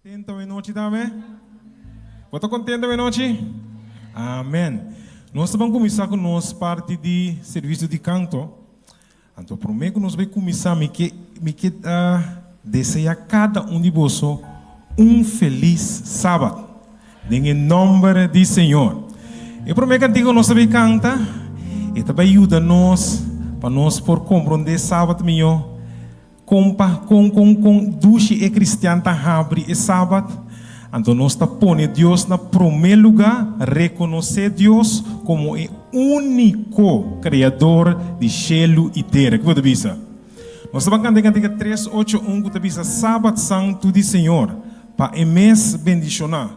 contento hoje noite também? Você contento hoje noite? Amém. Nós vamos começar com a nossa parte de serviço de canto. Então, prometo que nós vamos começar a desejar a cada de vocês feliz sábado. Em nome do Senhor. Eu prometo que nós vamos cantar e também ajuda nós para nós por compreender sábado melhor. Com duche e cristiano abre e sábado. Então nós está pondo Deus na primeiro lugar, reconhecer Deus como o único criador de céu e terra. Que você dizer? Nós vamos cantar 381 que diz sábado santo do Senhor para mês bendicionar.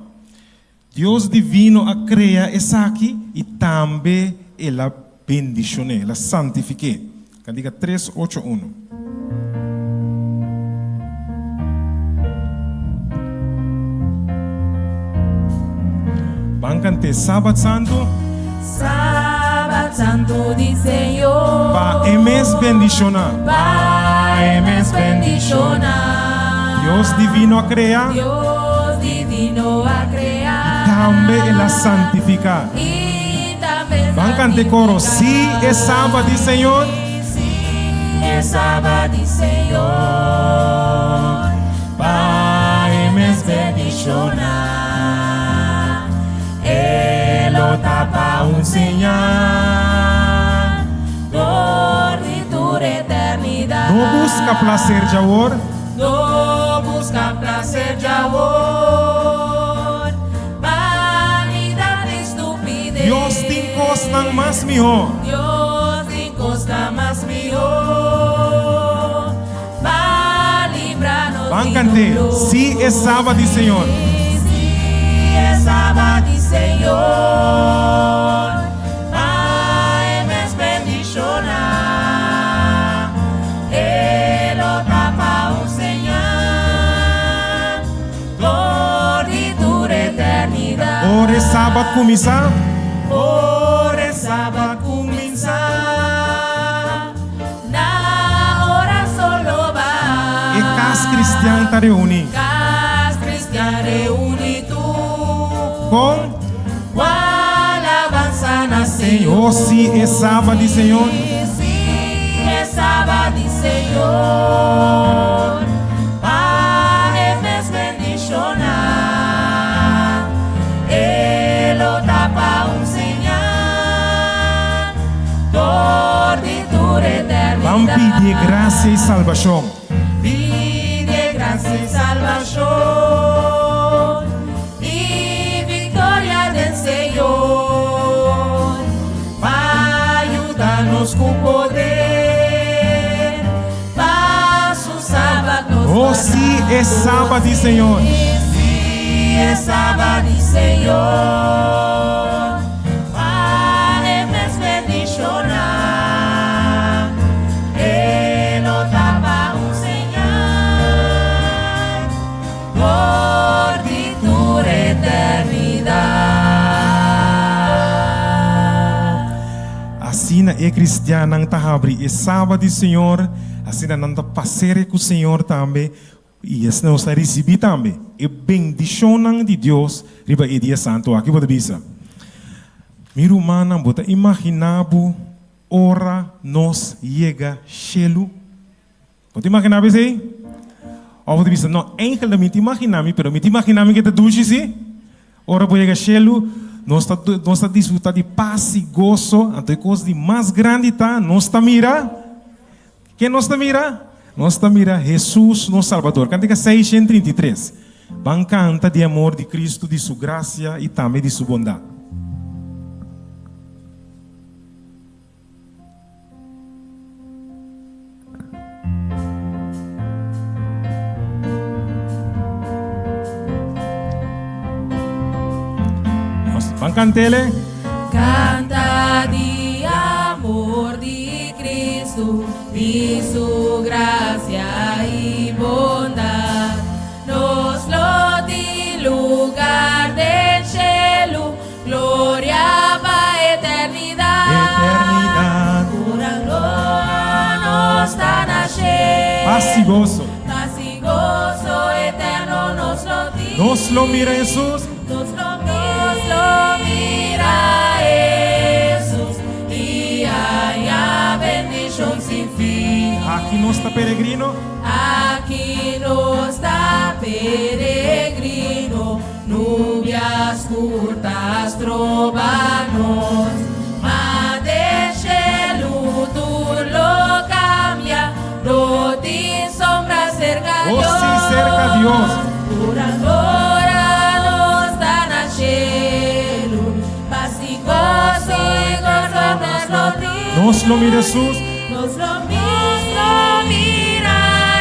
Deus divino a criar essa aqui e também ela bendicione, ela santifique. Candiga 381. Cante Sábado Santo. Sábado Santo de Senhor. Pa emes bendicionar. Pa emes bendicionar. Deus divino a criar. Deus divino a criar. Também ela santificar. E também Van cante coro. Si é sábado de Senhor. Si é sábado de Senhor. Pa emes bendicionar. Elo tapa señal. Por eternidade. No busca placer de amor. No busca placer de amor. Vanidade, estupidez. Dios te encosta más mejor. Dios te encosta más mejor. Va a librarnos. Van cante. Si es sábado de Señor. Sábado de Senhor, Pai me bendicionar, Ele tapa Senhor, glória dura eternidade. Ora é sábado começar. Ora é sábado começar, na hora solo vai. E casa cristiana está reunida. Casa cristiana reunida. Com alabança na Senhor, se é sábado de Senhor. Se é sábado de Senhor, Pai me bendicionar, Ele tapa Senhor, dor de tua eternidade. Vamos pedir graça e salvação. Pide graça e salvação. Senhor, vai ajudar-nos com poder, faça o sábado. Oh, se é sábado de Senhor. Se é sábado de Senhor, vai me bendicionar, Ele tapa Senhor, por de tua eternidade. Assim é cristiana não está abre é sábado do Senhor, assim não está passear com o Senhor também e assim nós está receber também e bendição de Deus riba e dia santo aqui pode dizer. Meu irmão, bota imaginabo ora nos chega chelo. Pode imaginar isso? Ou pode dizer não, engelamente imaginar-me, pero me imaginar-me que te duche se ora pode chegar chelo. Nós está desfrutando de paz e gozo, então coisa de mais grande tá, nós está mira. Quem nós está mira? Nós está mira Jesus, nosso Salvador. Cantiga 633. Vamos cantar de amor de Cristo, de sua graça e também de sua bondade. Vamos cantar. Canta de amor de Cristo, de su gracia y bondad, nos lo di lugar del cielo, gloria para eternidad. Eternidad. Pura gloria nos da nacer, Paz y gozo. paz y gozo eterno nos lo di. Nos lo mira Jesús. Nos lo mira Jesús y haya bendición sin fin. Aquí no está peregrino. Aquí no está peregrino, nubias curtas trovanos, ma de cielo tú lo cambia, no te sombra cerca Oh, Dios. sí, cerca Dios. Pura gloria nos da na cielo, paz y gozo eterno. Nos lo mira Jesús. Nos lo mira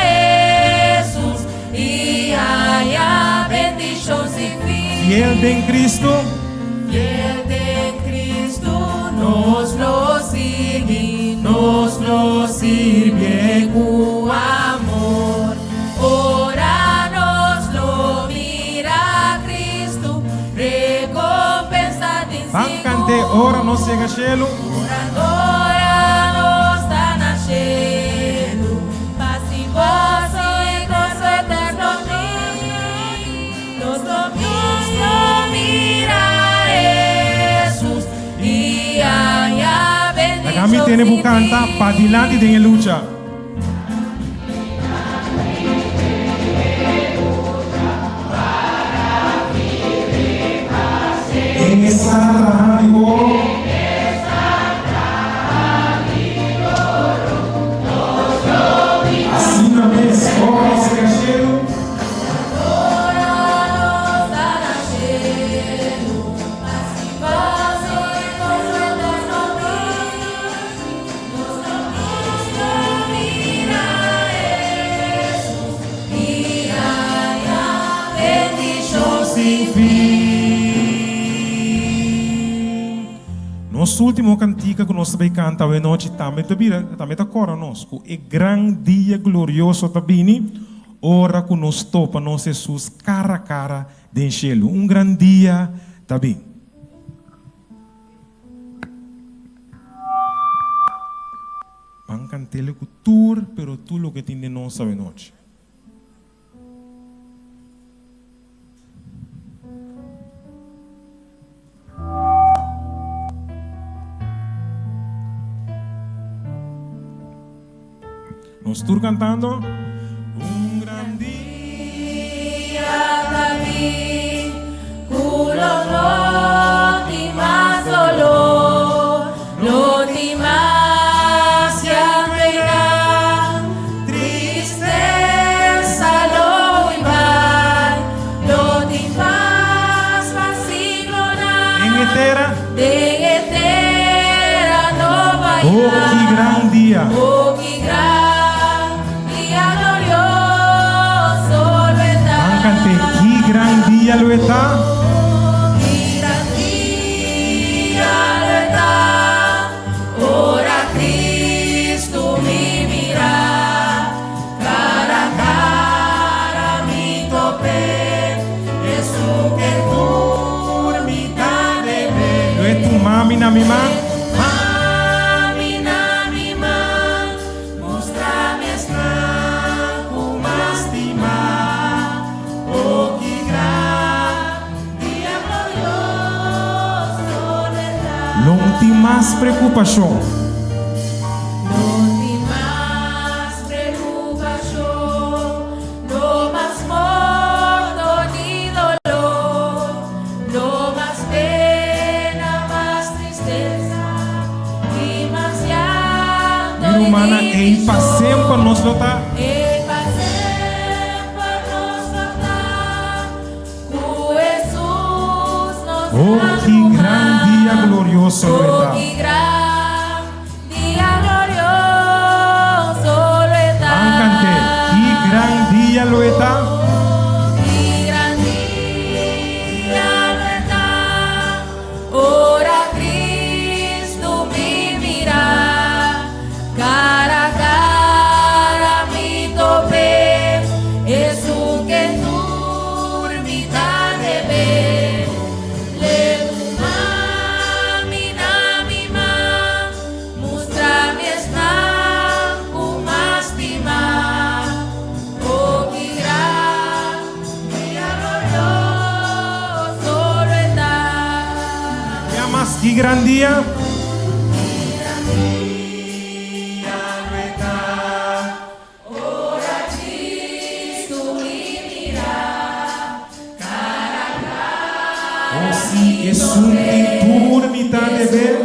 Jesús y haya bendición sin fin. Fiel de en Cristo. Fiel de Cristo nos lo sirve con amor. Ora nos lo mira Cristo, recompensa de Bancante, ora nos llega al cielo. Ora nos da na cielo, paz y gozo eterno. Nos lo mira Jesús y haya bendición. Acá me tiene bucanta para adelante de en lucha. En esa radio. Así una vez, ora nos llega al cielo. Ora nos da na cielo, paz y gozo eterno. Nos lo mira Jesús y haya bendición sin fin. Nosso último cantiga que nós vai cantar hoje noite também tá cora nós. É grande dia glorioso também. Ora que nós topa nós Jesus cara a cara de cielo. Grande dia também. Van cantele com tour, pero tu lo que tem de nós hoje noite. Nós tour cantando. Gran Día David, culo no ti más dolor, no ti más pena, tristeza lo igual, no ti más vacilona, en etera. de etera no va Oh, que gran dia. oh, que gran día glorioso lo está. Cante, que gran dia lo está. Que gran día lo está. Ora Cristo me mira, cara a cara mi tope, Jesús que dormita de ver. Lo é tu mami na minha mão. Não tem mais preocupação. No hay más preocupación, no más morto ni dolor, no más pena, más tristeza y más llanto. Minha humana é impaciente para nós lutar. En paz por nos matar, Jesús nos Oh, que gran dia glorioso lo oh, está. que gran día glorioso lo está. Cante, que gran dia lo está. Que gran día lo está. Ora Cristo me mira, cara a cara mi tope, Jesús que dormita de ver. Le mi gran día. Oh sí, es un turmita de ver.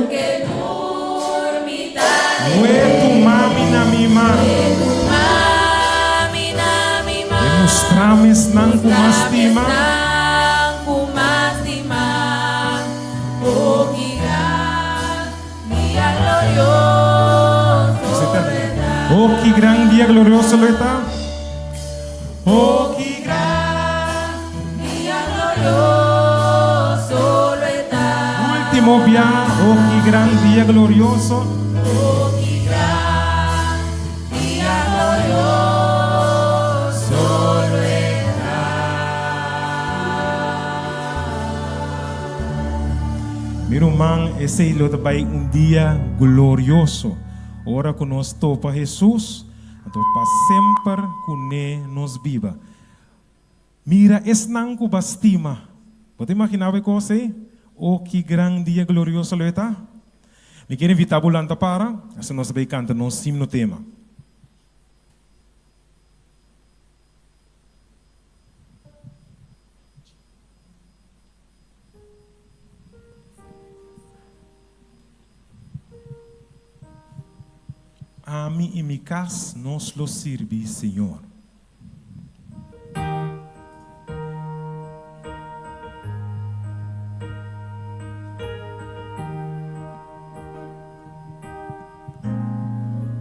Tu mami na mi ma. Mostrames nang kumastima. Oh, qué gran día glorioso lo está. Oh, qué gran día glorioso lo está. último día. Oh, qué gran día glorioso. Oh, qué gran día glorioso lo está. Meu irmão, esse é um dia glorioso. Ora conosco para Jesus, então para sempre com nos viva. Mira, es nanco bastima. Pode imaginar o que é? Oh, que grande dia glorioso ele está. Me quero invitar a bulanta para, assim nós vamos cantar nosso hino tema. A mim e mi casa nos lo sirve, Senhor.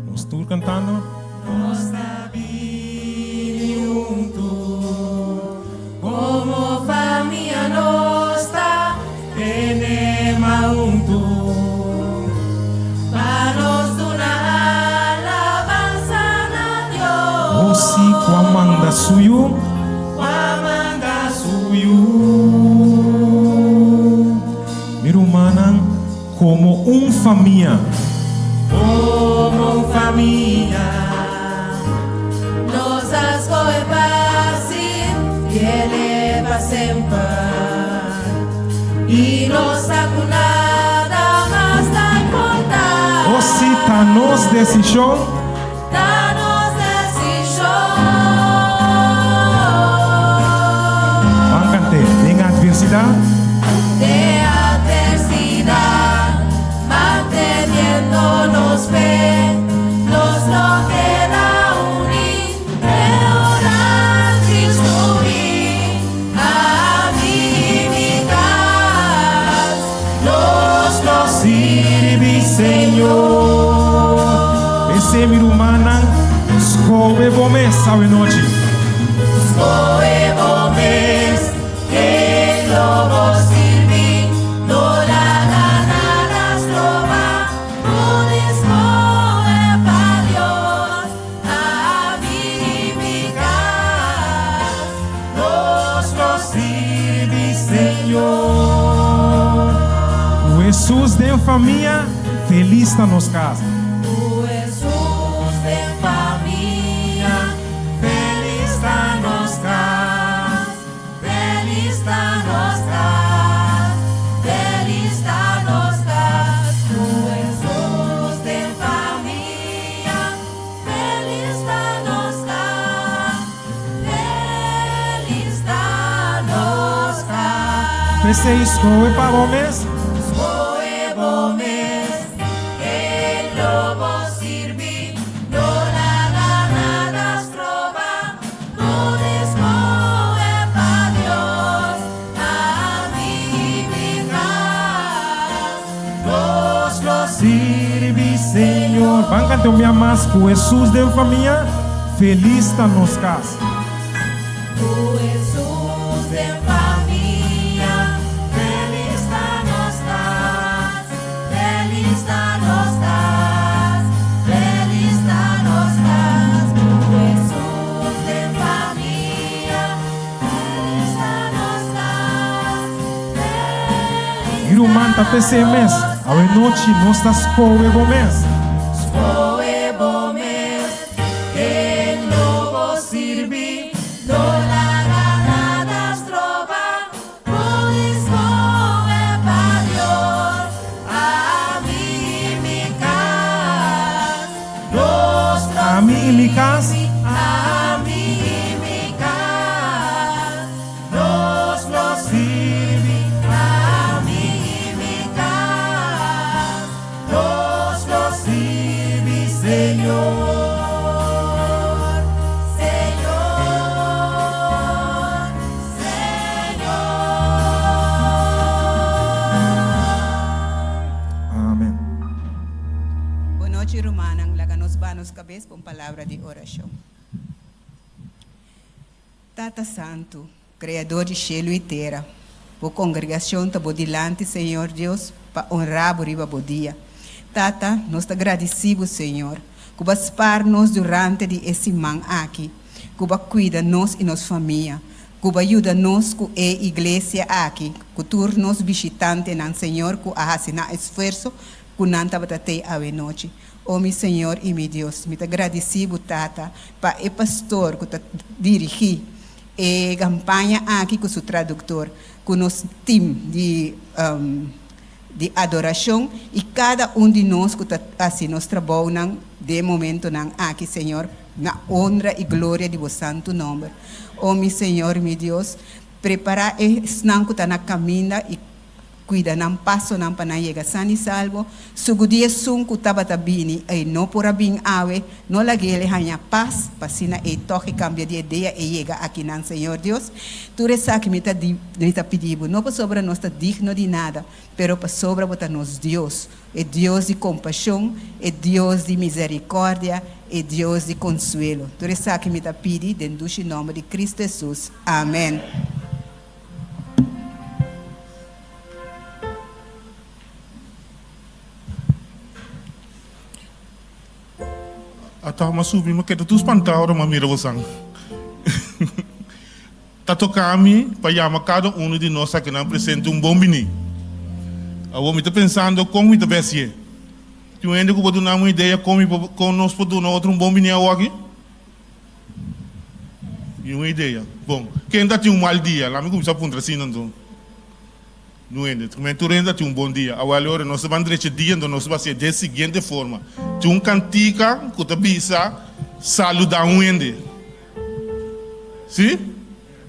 Nós estamos cantando. Nostra vida junto, como família nostra, tenemos junto, para nos una alabanza a Dios. Oh, sí, cuamanda suyo. Amanda Suyo. Mira, humana, como família. como família, nos ascoe pazin y eleva sempre, y nos acunada más da contar. Oh, sí, ta nos decisión. Danos decisión. Bancante, en adversidad. De adversidad, manteniéndonos fe, nos lo queda unir, orar Cristo a vivificar, nos lo Sirve, Senhor. Esse é meu humana. Escove bome, sabe noite. Skoebomes, que lobo sirvi, no la ganadas trova, budismo pa Dios, a vivificar, nos lo Sirve, Senhor. O Jesus de família, feliz está nos casa. Tu Jesús de familia, feliz está nos cas, feliz está nos cas, feliz está nos cas. Tu Jesús de familia, feliz está nos cas, feliz está nos cas. Esse escove para bomes. Skoebomes, el lobo sirvi, no la ganadas trova, budismo pa Dios, a vivificar, nos lo Sirve, Senhor. Bancante, o minha mais. O Jesus de família, feliz está nos casa. Tu Jesús de familia, feliz está nos cas, feliz está nos cas, feliz está nos cas. Tu Jesús de familia, feliz está nos cas, feliz Mira, humana, tá esse mês. A noite, nós está escove bomes. Skoebomes, el lobo sirvi, no la ganadas trova, budismo pa Dios, a a mí y mi casa. a mí y mi casa, nos lo sirve. A mí y mi casa, nos lo sirve, Señor. Cabeça com palavra de oração. Tata Santo, Criador de céu e terra, por congregação tá delante, Senhor Deus, para honrar o riba dia. Tata, nós te agradecemos, Senhor, que vas par nos durante esse man aqui, que vas cuida nós e nossa família, que vas ajuda nós com a igreja aqui, que tu nos visitante, nan Senhor, que assina esforço, que não tá batei a noite. Oh, meu Senhor e meu Deus, me agradecido, Tata, para o pastor que dirigi a campanha aqui com o tradutor, com o nosso time de adoração e cada de nós que assim nós trabalhamos de momento aqui, Senhor, na honra e glória de vosso santo nome. Oh, meu Senhor e meu Deus, prepara esse não que está na caminha e cuida não passo não para chegar sano e salvo. Sugudia sunku tabata bini e não por abin awe não lagele hanya paz pasina e toque cambia de ideia e chega aqui não Senhor Deus. Tu resa que me tá pedindo não para sobra nós tá digno de nada, pero para sobra bota nos Deus. É Deus de compaixão, é Deus de misericórdia, é Deus de consuelo. Tu resa que me tá pedindo dentro do nome de Cristo Jesus. Amém. Atau masubi makita tu espantado ma mira você. Tato kami payama cada de nós aqui na presente bombini. Eu me tô pensando como me vai ser. Tu ainda que vou dar uma ideia como nós podemos outro bombini aqui? E uma ideia. Bom, quem ainda tem mal dia, lá me começa a apontar assim não. Não é, também tu ainda tem bom dia. Agora nós vamos direito dia, então nós vamos fazer da seguinte forma. Tu cantica, que tu bisa, saludar ende. Sim?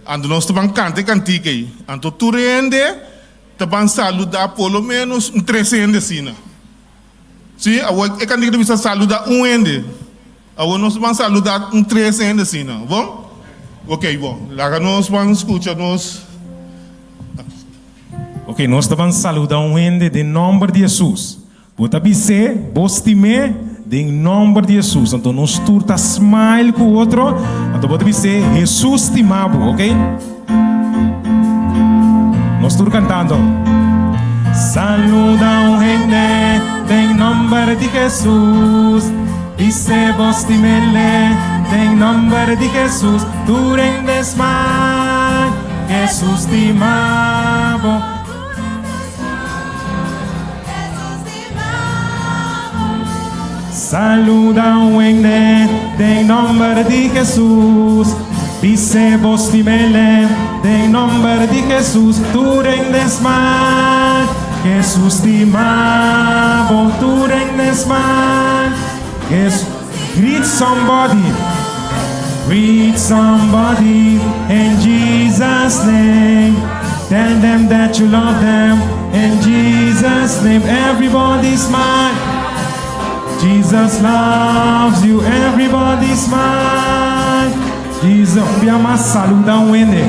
Então nós vamos cantar cantica aí. Então tu ende, tu vamos saludar pelo menos 300 assim. Sim? Agora é cantica que bisa saludar ende. Agora nós vamos saludar 300 assim, bom? Ok, bom. Lá nós vamos escutar nós. Ok, nós vamos saludar gente em nome de Jesus. Bota bise, bostime, em nome de Jesus. Então nós turta smile com o outro. Então bota bise, Jesus te mabo, ok? Nós tur cantando. Saluda gente em nome de Jesus. Bise, bostimele, em nome de Jesus. Tu rendes smile, Jesus te mabo. Saluda em nome de Jesus. Dice bostimele, em nome de Jesus. Tu rendes mal, Jesus te mabo. Tu rendes mal, Jesus. Greet somebody in Jesus' name. Tell them that you love them in Jesus' name. Everybody smile. Jesus loves you, everybody smile. Jesus, vamos saludar gente.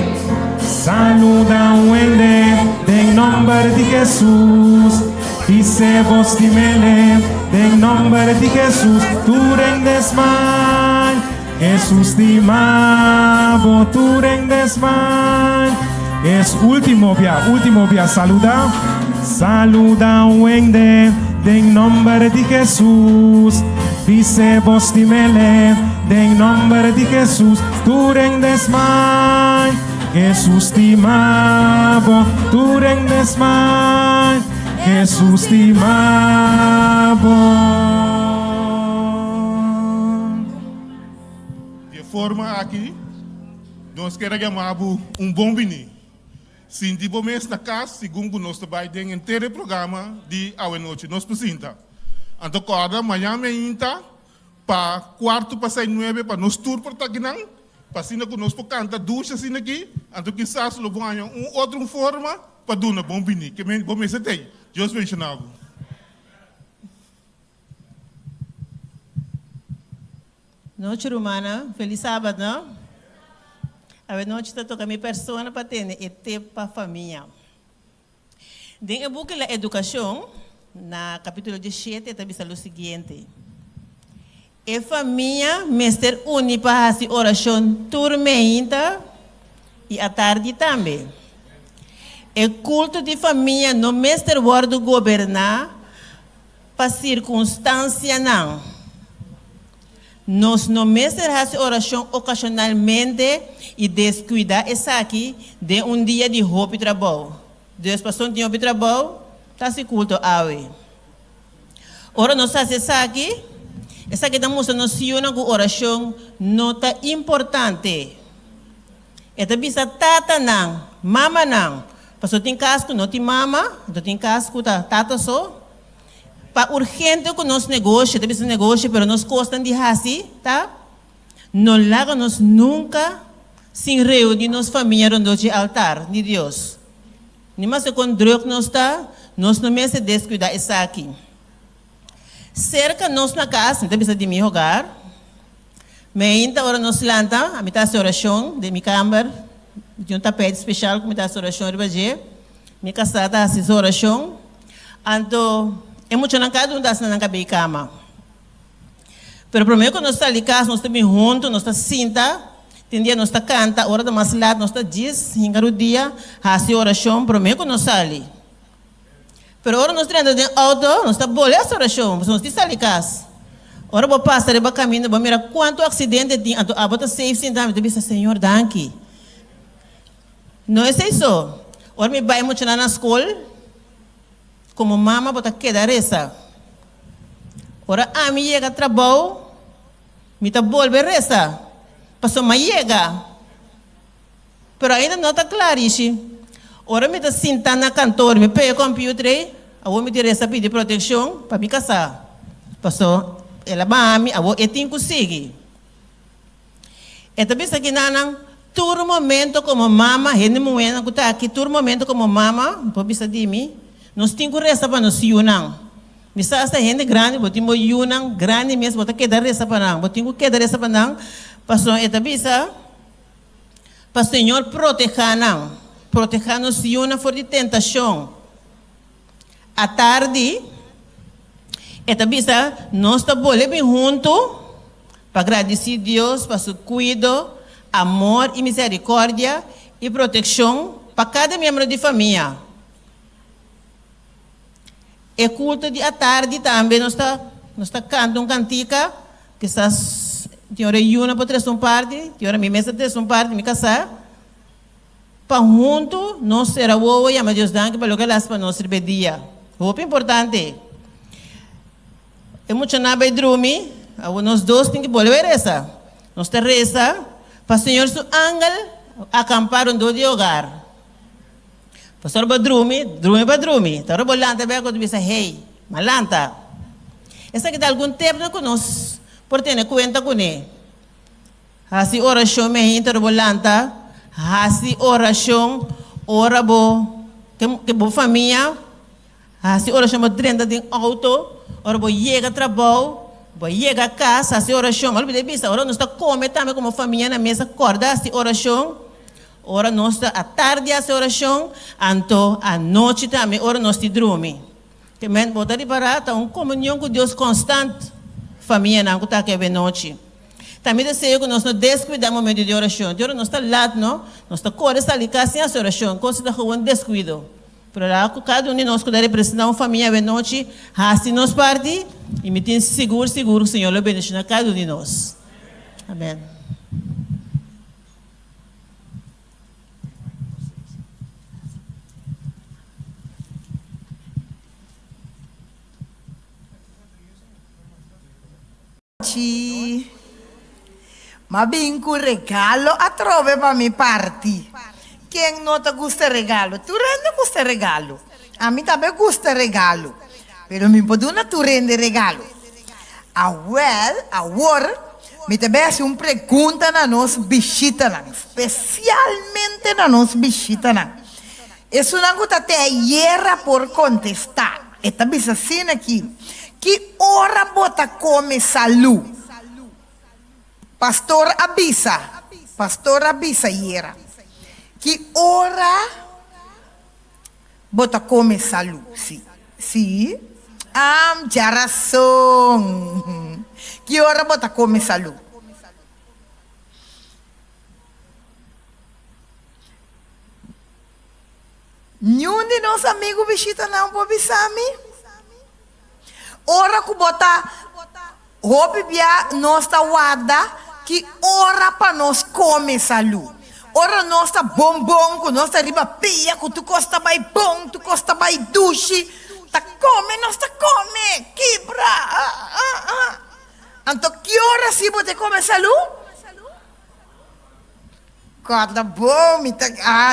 Saluda gente, em nome de Jesus. Dice bostimele, em nome de Jesus. Tu rendes mal, Jesus te mabo. Tu rendes mal. Es último via, saluda. Saluda gente. En nombre de Jesús, dice bostimele, en nombre de Jesús, tu rendes mal, Jesús te mabo, tu rendes mal, Jesús te mabo. De forma aqui, nós queremos chamar bombini. Sim, tipo mês na casa, segundo nós trabalhamos em programa de Aue Noite, nós apresenta. Então, cada manhã me inta, para quarto para 6:09 para nos tour por taginang, para sina que nos po canta ducha sina aqui, então quizás lo banho outra forma para duna bom bini, que men bom esse tem. Deus mencionava. Noite romana, feliz sábado, não? A noite está tocando minha pessoa para ter e tempo para a família. Dentro do book da educação, na capítulo 17, está dizendo o seguinte: a família, mestre une para fazer oração turmenta e à tarde também. O culto de família não mestre guarda governar para circunstância não. Nós não mestre fazer oração ocasionalmente e descuidar essa aqui de dia de roupa e trabalho. Deus passou um dia de trabalho, está se culto awe. Ora nós fazemos essa aqui estamos nos com oração nota importante. Esta bisa tata não, mama não. Passou tem casco, não tem mama, não tem casco, tata só. Para urgente com nosso negócio, talvez um negócio, mas nos custam de fazer, tá? Não larga nos nunca sem reunir nos família rondou de altar de Deus. Nem mais com droga nós não me se descuidar isso aqui. Cerca nós na casa, talvez de meu hogar, mas ainda hora nós lanta, a mitad de oração de minha câmara, de tapete especial com mitad de oração de baje, minha casada a oração, então é muito na casa onde está na cama. Pero primeiro quando nós está ali casa, nós estamos juntos, nós está cinta, tem dia nós está canta, hora da mais lado nós está diz, hinga o dia, faz oração, primeiro quando nós está ali. Pero hora nós estamos dentro do auto, nós está boa essa oração, nós está ali casa. Ora vou passar, vou caminhar, vou mirar quanto acidente tem, a bota safe sem dar, eu disse Senhor, danke. Não é isso. Ora me vai muito na escola. Como mama bota queda reza. Ora a mi llega trabalho, me tá volve reza. Passou ma llega. Pero ainda não está claro isso. Ora me tá sentando na cantor, me pega o computer, a me dire essa pedir proteção para me casar. Passou ela mami, a eu tenho que seguir. E também aqui nanang todo momento como mama, rende moeda que tá aqui, todo momento como mama, por bisa de mim. Nós temos que rezar para nós unam. Misa essa gente grande, botamos unam grande mesmo, bota que dar rezar para nós, botamos que dar rezar para nós. Pastor, esta bisa, para o Senhor proteger nos unam for de tentação. À tarde, esta bisa, nós estamos bem juntos para agradecer a Deus para seu cuidado, amor e misericórdia e proteção para cada membro de família. E culto de à tarde também nós está cantando cantica que essas tem hora uma para três parte, tem hora minha mesa três parte, me casar para junto nós será o e a Deus danke para logo para nós servir dia. O importante é muito na vai dormir, nós dois tem que volver essa, nós te reza para o Senhor seu ángel acampar onde de hogar. Pastor ba drumi. Taro bolanta ba ko bisa hey, malanta. Essa que dá algum tempo na conosco, por ter conta com ele. Hasi oração me taro bolanta, hasi oração, ora bo que bo família, hasi oração mo trenda de auto, ora bo chega trabalho, bo chega casa, hasi oração, mal bide bisa, ora nós está come também como família na mesa, acorda hasi oração. Ora nós à tarde a oração, então à noite também ora nós te dormir. Que men botar de barata comunhão com Deus constante, família não que tá que é noite. Também desejo que nós não descuidamos momento de oração. De hora nós está lá, não, nós está correndo está ali sem a oração, coisa da rua descuido. Para lá cada um de nós que deve precisar uma família de noite, assim nós parte e me tem seguro que o Senhor lhe bendiga cada um de nós. Amém. Ma vinco un regalo a trove per mi parti. Quem não te gusta regalo? Tu rende gusta regalo. A mim também gusta regalo. Pero mi poduna tu rende regalo. Agora, me também uma pergunta na nos visita, especialmente na nos visita. Isso não está até guerra por contestar. E também assim aqui, que hora bota come salu. Pastor avisa guerra. Que hora bota come salu. Sim. Já razão. Que hora bota come salu? Nenhum de nossos amigos visita não pode avisar me. Ora que bota roupa bia nossa guarda que ora para nós come salu. Ora nós tá bombom, que nós tá riba pia, que tu costa vai bom, tu costa vai duche, tá come, nós tá come, quebra. Então que hora se você come salu? Corda bom,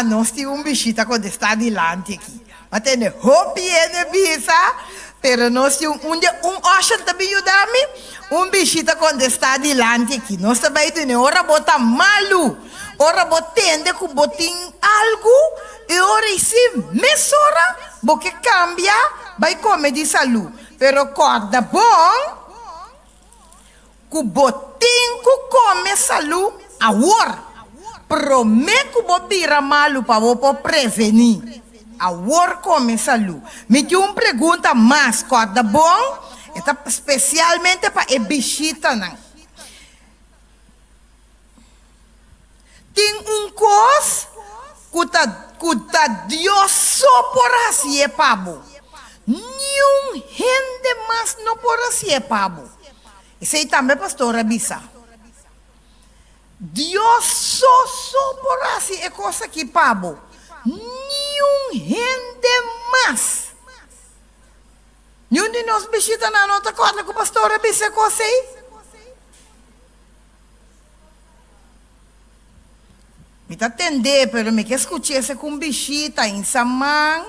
nós temos visita quando está adiante aqui. Mas tem roupa de visa, pero nós temos ocean também ajudar-me, visita quando está adiante aqui. Nós também temos ora botar malu, ora botende que botem algo, e ora se mesora, porque cambia, vai comer de salu. Pero corda bom, que botem que come salu, agora. Prometo que vou virar malu para vou prevenir. Agora come salu. Me tinha uma pergunta mais, corda bom? Está especialmente para a bichita, não. Tem coisa que tá Deus só por assim, pabo. Nenhum gente mais não por assim, pabo. Isso aí também, pastor Abissa. Deus só por assim é coisa que pabo. Nenhum gente mais. Nenhum de nós visita na nota corda que o pastor Abissa coisa aí. Me tá atender, pero me quer escutar esse com bichita em Samang.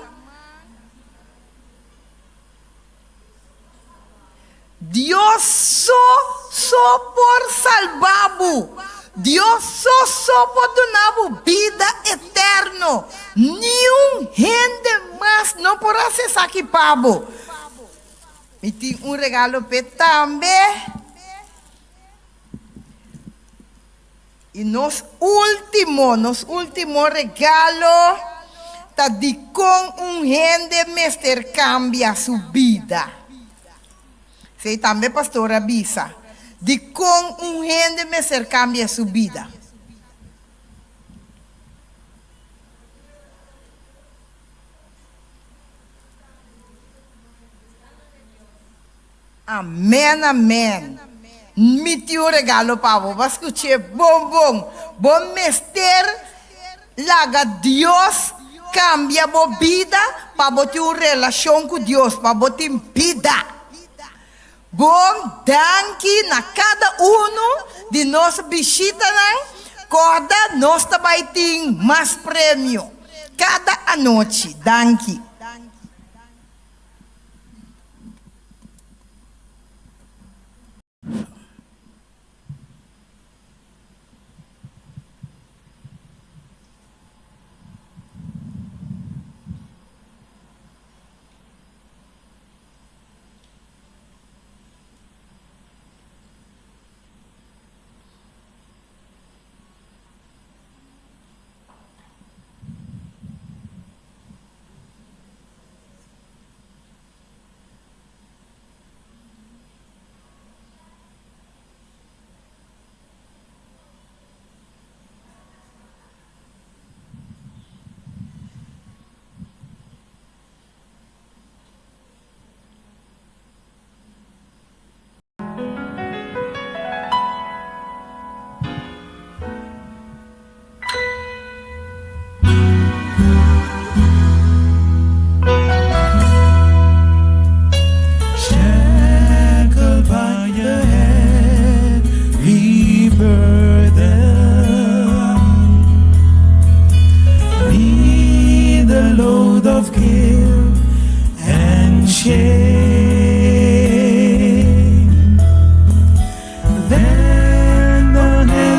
Deus só por salvabo. Deus só por donar vida eterna. Nenhum gente mais não por acessar aqui pabo. Me tem regalo para também. E nos último regalo está de com gente mestre cambia sua vida. Sei também, pastor Abissa. De com gente mestre cambia sua vida. Amém. Me tiu regalo para você. Vai escutar bom mestre. Laga Deus cambia a vida para você uma relação com Deus, para você vida. Bom, danke na cada de nós visita, corda, nós também tem mais prêmio. Cada noite, danke.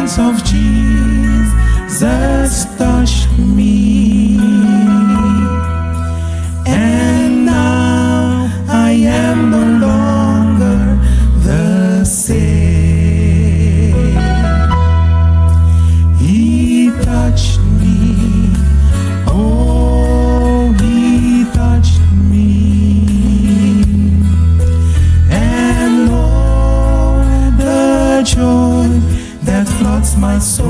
hands of Jesus touched me, and now I am no longer the same. He touched me, oh, he touched me, and oh, the joy that floods my soul.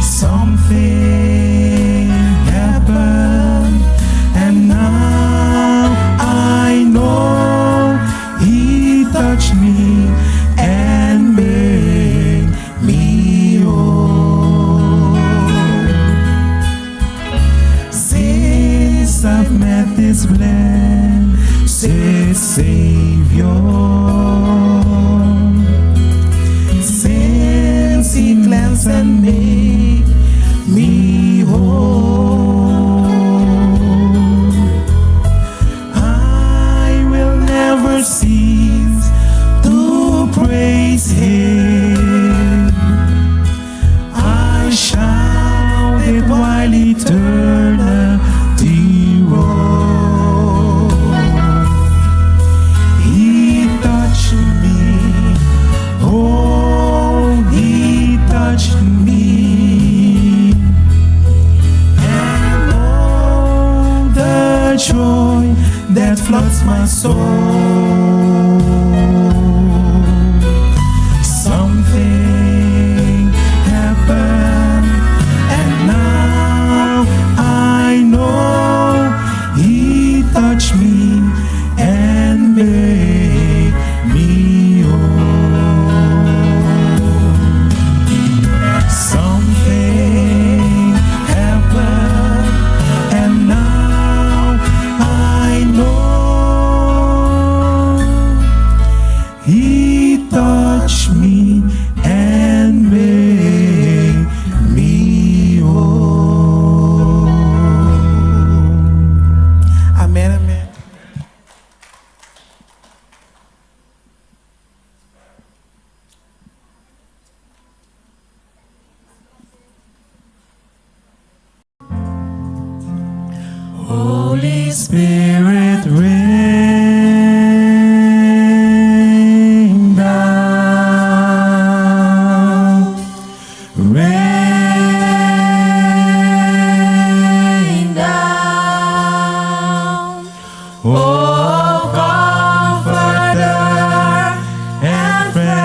Something happened, and now I know he touched me and made me whole. Since I've met this blessed Savior, since he cleansed and made me whole, I will never cease to praise him. I shout it while eternity rolls. He touched me, oh, he touched me, and oh, the joy that floods my soul. Something happened, and now I know he touched me and made me whole. Something happened, and now I know he touched me and made me whole. Amen, amen. Holy Spirit, rain down, rain down. Oh, Comforter and friend,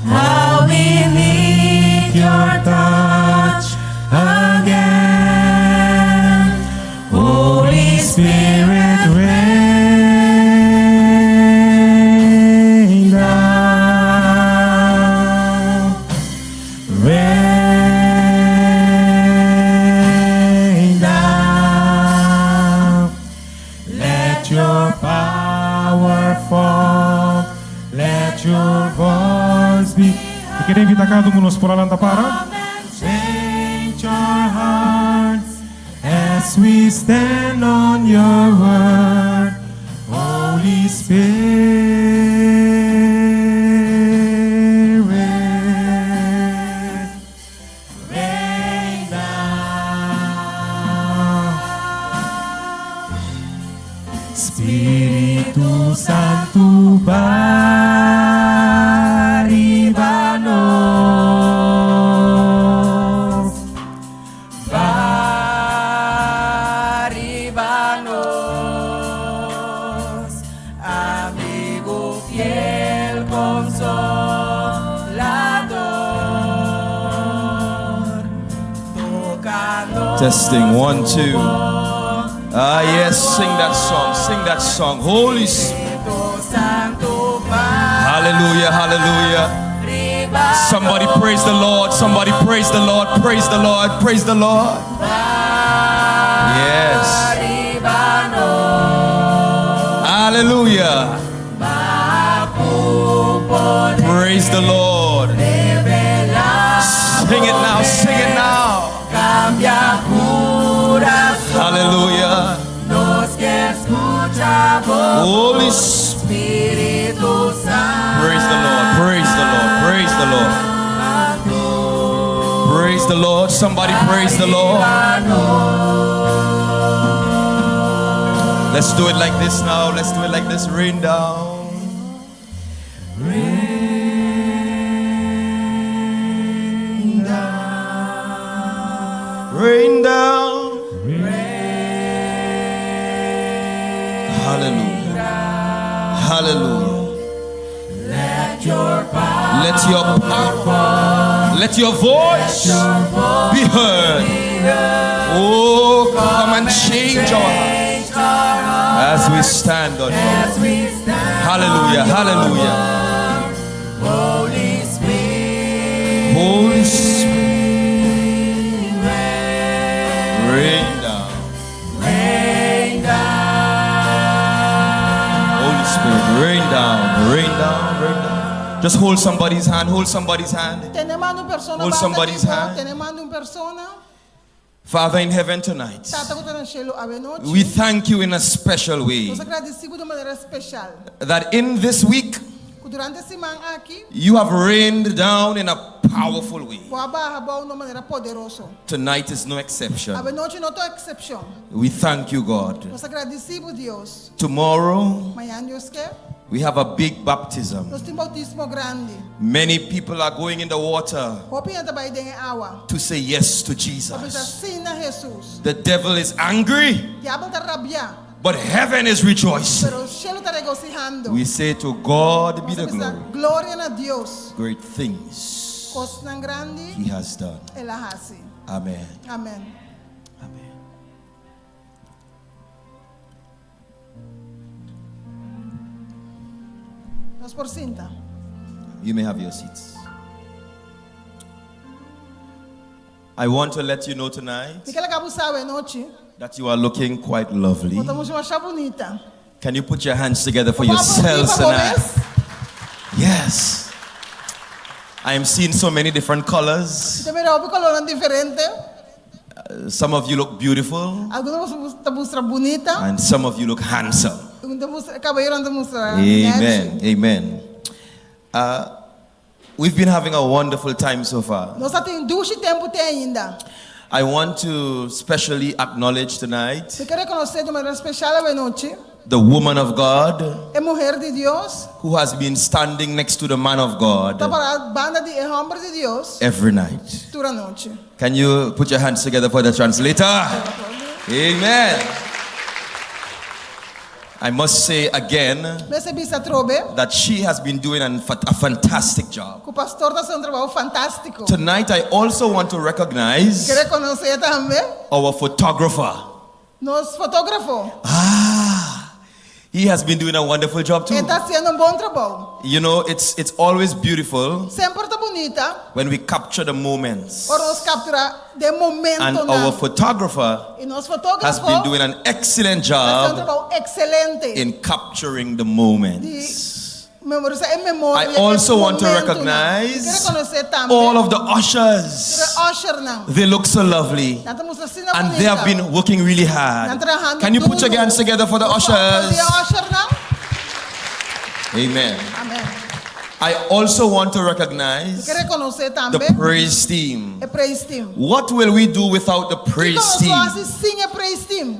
how we need your touch again. Holy Spirit, rain down, rain down. Let your power fall, let your voice be. E queria invitar cada um de nós por lá para change our hearts as we stand on your word. Holy Spirit, rain down. Espíritu Santo, baríbanos, baríbanos, amigo fiel, consolador, tocando. Testing, 1, 2. Ah, yes, sing that song, sing that song. Holy Spirit. Hallelujah, hallelujah. Somebody praise the Lord, somebody praise the Lord, praise the Lord, praise the Lord. Yes. Hallelujah. Praise the Lord. Sing it now, sing it now. Hallelujah. Holy Spirit. Praise the Lord. Praise the Lord. Praise the Lord. Praise the Lord. Somebody praise the Lord. Let's do it like this now. Let's do it like this. Rain down. Rain down. Rain down. Hallelujah. Hallelujah. Let your power, let your voice be heard. Oh, come and change our hearts as we stand on God. Hallelujah, hallelujah. Holy Spirit, rain down. Holy Spirit, rain down, rain down, rain down. Just hold somebody's hand, hold somebody's hand. Hold somebody's hand. Father in heaven tonight, we thank you in a special way that in this week you have rained down in a powerful way. Tonight is no exception. We thank you, God. Tomorrow we have a big baptism. Many people are going in the water to say yes to Jesus. The devil is angry, but heaven is rejoicing. We say to God be the glory. Great things He has done. Amen. Amen. Amen. Por cinta. You may have your seats. I want to let you know tonight that you are looking quite lovely. Can you put your hands together for yourselves tonight? Yes. I am seeing so many different colors. Some of you look beautiful, and some of you look handsome. Amen. Amen. We've been having a wonderful time so far. I want to specially acknowledge tonight the woman of God who has been standing next to the man of God every night. Can you put your hands together for the translator? Amen. I must say again that she has been doing a fantastic job. Tonight I also want to recognize our photographer. He has been doing a wonderful job too. You know, it's always beautiful when we capture the moments. And our photographer has been doing an excellent job in capturing the moments. I also want to recognize all of the ushers. They look so lovely and they have been working really hard. Can you put your hands together for the ushers? Amen. I also want to recognize the praise team. What will we do without the praise team?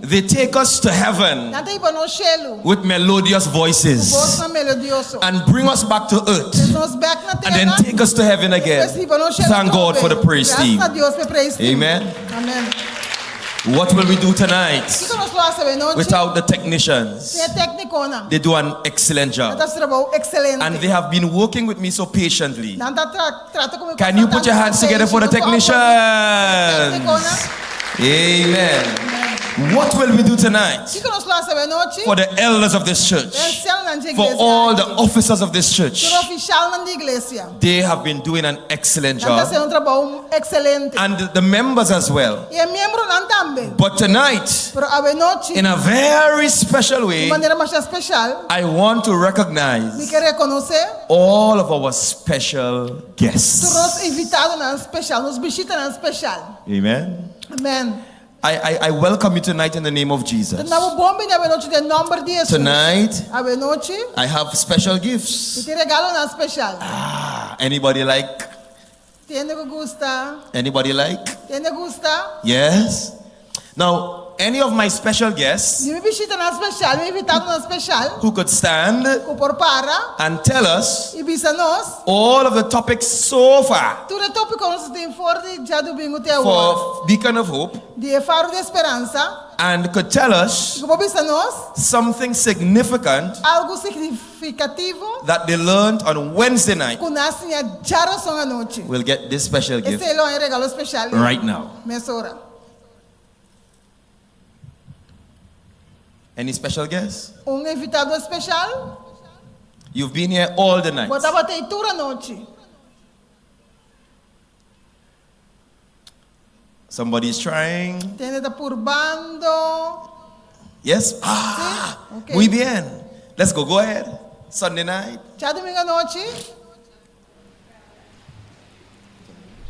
They take us to heaven with melodious voices and bring us back to earth and then take us to heaven again. Thank God for the praise team. Amen. What will we do tonight without the technicians? They do an excellent job. And they have been working with me so patiently. Can you put your hands together for the technicians? Amen. What will we do tonight for the elders of this church, for all the officers of this church? They have been doing an excellent job, and the members as well. But tonight, in a very special way, I want to recognize all of our special guests. Amen. Amen. I welcome you tonight in the name of Jesus. Na bom bem a noite de nome de Jesus. Tonight, A noite I have special gifts. te regalo na especial. Anybody like? Tiene que gusta. Anybody like? Tiene gusta. Yes. Now, any of my special guests Se me visita na especial, me invitado na especial. who could stand Ku por para and tell us e bisa nós. all of the topics so far Tudo tópico nós tem forte já do bingo te agora. for Beacon of Hope, De faro de esperança. and could tell us Ku bisa nós something significant algo significativo. that they learned on Wednesday night. Ku nasce a jara song a noite. We'll get this special gift Esse é um regalo especial. right now. Mesora. Any special guests? Invitado especial. You've been here all the night. Botava teitura noite. Somebody's trying. Tiene da purbando. Yes? Sí? Okay. Muy bien. Let's go. Go ahead. Sunday night. Já domingo à noite?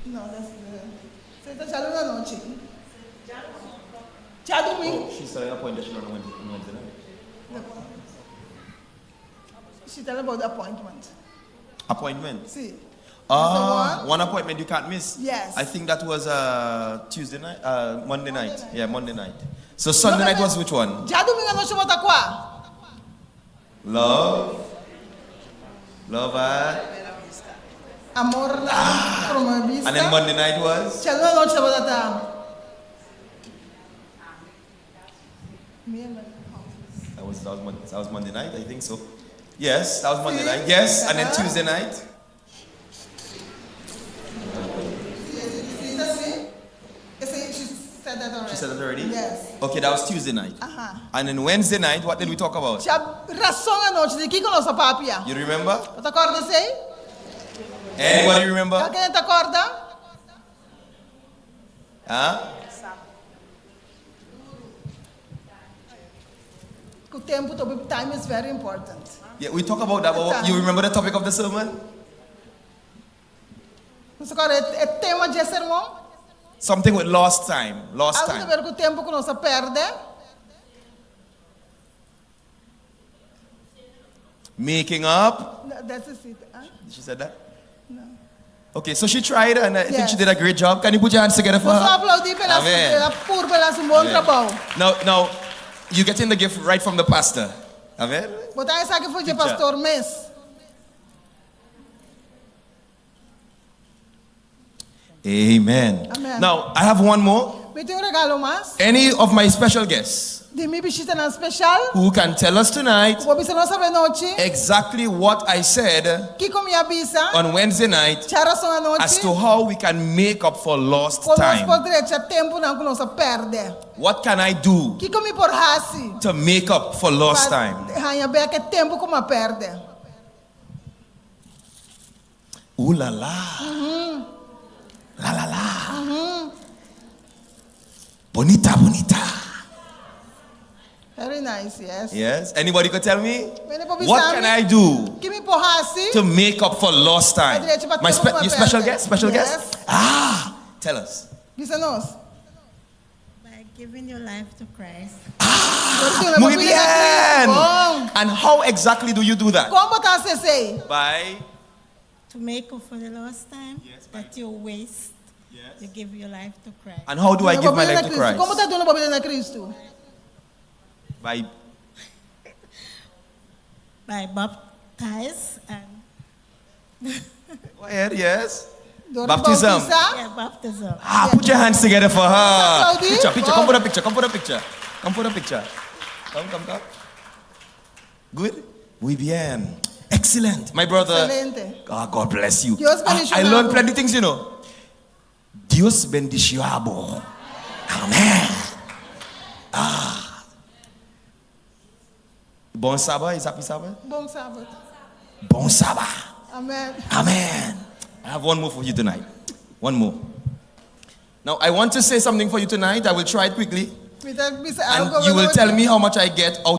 Não, sexta já domingo à noite. Já domingo. She's telling a point that she don't know Wednesday night. She tell about the appointment. Appointment. See. One appointment you can't miss. Yes. I think that was Tuesday night, Monday night. Yeah, Monday night. So Sunday night was which one? Já domingo à noite bota qual? Love. Love at. Amor na promobista. And then Monday night was? Já domingo à noite bota tá. That was Monday night, I think so. Yes, that was Monday night. Yes, and then Tuesday night. She said that already. She said that already? Yes. Okay, that was Tuesday night. Uh-huh. And then Wednesday night, what did we talk about? Já razão à noite de que com nossa papia. You remember? Você acorda sei? Anybody remember? Alguém te acorda? Huh? O tempo, time is very important. Yeah, we talk about that, but you remember the topic of the sermon? Você agora é tema de sermão? Something with lost time. Lost Algo a time. ver com o tempo que nós perde. Making up. That's it. Huh? She said that? No. Okay, so she tried and I think Yes. she did a great job. Can you put your hands together for Nós her? aplaudir pela Amen. um bom trabalho. Now, you're getting the gift right from the pastor. Amen? Botar essa aqui foi de Picture. pastor Mês. Amen. Amen. Now, I have one more. Me tem regalo mais. Any of my special guests De mim visita na especial. who can tell us tonight Vou bisa nossa noite. exactly what I said Que com minha bisa. on Wednesday night Já razão à noite. as to how we can make up for lost Como nós time. podemos ter tempo não que nós perde. What can I do Que com me por hasi. to make up for lost time? Hanha bem que tempo como perde. Ooh la la. La la la. Bonita, bonita. Very nice, yes. Yes. Anybody could tell me? Mene po What can I do Que me por hasi. to make up for lost time? My you special guest? Special Yes. guest? Tell us. Bisa nós. By giving your life to Christ. Muy bien. And how exactly do you do that? Como botar CC? By To make up for the lost time that you waste, you give your life to Christ. and how do I give my life to Christ? Como tá dando Bíblia na Cristo? By By baptize and go ahead, yes. Door Baptism. bautizar. yeah, baptism. Put your hands together for her. Aplaudir. Picture. Come for the picture. Come for the picture. Come for the picture. Come. Good? Muy bien. Excellent. My brother. Excelente. God bless you. Dios bendicionado. I learned plenty things, you know. Dios bendicionado. Amen. Bon Sabbath. Is happy Sabbath? Bom sábado. Bon Sabbath. Amen. Amen. I have one more for you tonight. One more. Now, I want to say something for you tonight. I will try it quickly. Bisa And algo you will tell me how much I get out